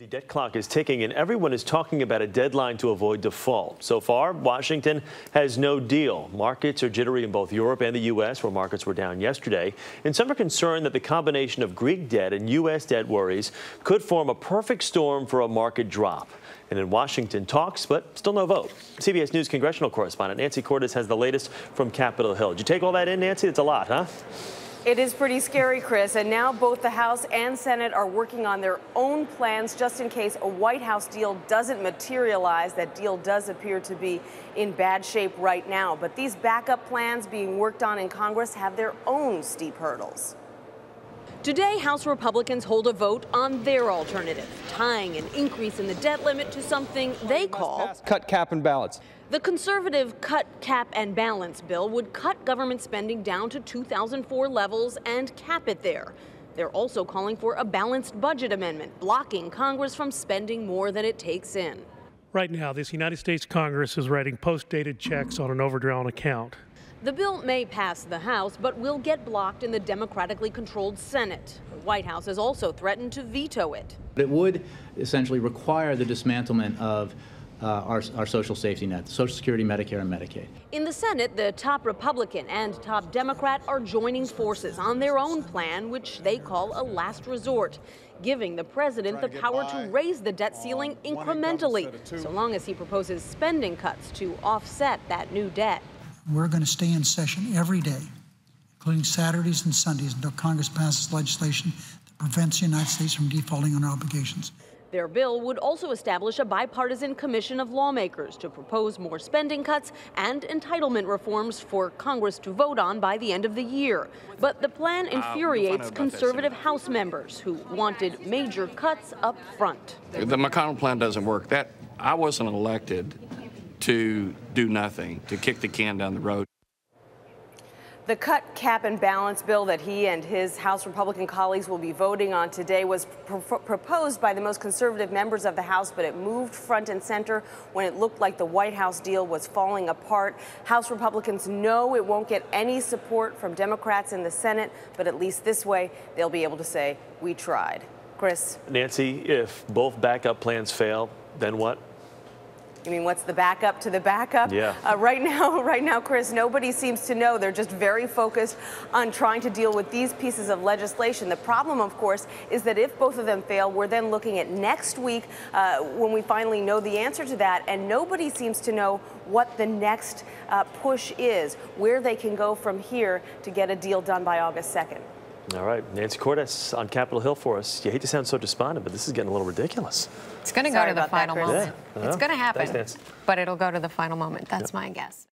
The debt clock is ticking, and everyone is talking about a deadline to avoid default. So far, Washington has no deal. Markets are jittery in both Europe and the U.S., where markets were down yesterday. And some are concerned that the combination of Greek debt and U.S. debt worries could form a perfect storm for a market drop. And in Washington, talks, but still no vote. CBS News congressional correspondent Nancy Cordes has the latest from Capitol Hill. Did you take all that in, Nancy? It's a lot, huh? It is pretty scary, Chris, and now both the House and Senate are working on their own plans just in case a White House deal doesn't materialize. That deal does appear to be in bad shape right now, but these backup plans being worked on in Congress have their own steep hurdles. Today, House Republicans hold a vote on their alternative, tying an increase in the debt limit to something they call cut, cap, and balance. The conservative cut, cap, and balance bill would cut government spending down to 2004 levels and cap it there. They're also calling for a balanced budget amendment, blocking Congress from spending more than it takes in. Right now, this United States Congress is writing post-dated checks on an overdrawn account. The bill may pass the House, but will get blocked in the democratically controlled Senate. The White House has also threatened to veto it. It would essentially require the dismantlement of our social safety net, Social Security, Medicare, and Medicaid. In the Senate, the top Republican and top Democrat are joining forces on their own plan, which they call a last resort, giving the president the power to raise the debt ceiling incrementally, so long as he proposes spending cuts to offset that new debt. We're going to stay in session every day, including Saturdays and Sundays, until Congress passes legislation that prevents the United States from defaulting on our obligations. Their bill would also establish a bipartisan commission of lawmakers to propose more spending cuts and entitlement reforms for Congress to vote on by the end of the year. But the plan infuriates conservative House members who wanted major cuts up front. The McConnell plan doesn't work. I wasn't elected to do nothing, to kick the can down the road. The cut, cap, and balance bill that he and his House Republican colleagues will be voting on today was proposed by the most conservative members of the House, but it moved front and center when it looked like the White House deal was falling apart. House Republicans know it won't get any support from Democrats in the Senate, but at least this way they'll be able to say, we tried. Chris? Nancy, if both backup plans fail, then what? You mean what's the backup to the backup? Yeah. Right now, Chris, nobody seems to know. They're just very focused on trying to deal with these pieces of legislation. The problem, of course, is that if both of them fail, we're then looking at next week when we finally know the answer to that, and nobody seems to know what the next push is, where they can go from here to get a deal done by August 2nd. All right, Nancy Cordes on Capitol Hill for us. You hate to sound so despondent, but this is getting a little ridiculous. It's going to go to the final moment. Yeah. It's going to happen, Thanks, Nancy. but it'll go to the final moment. That's my guess.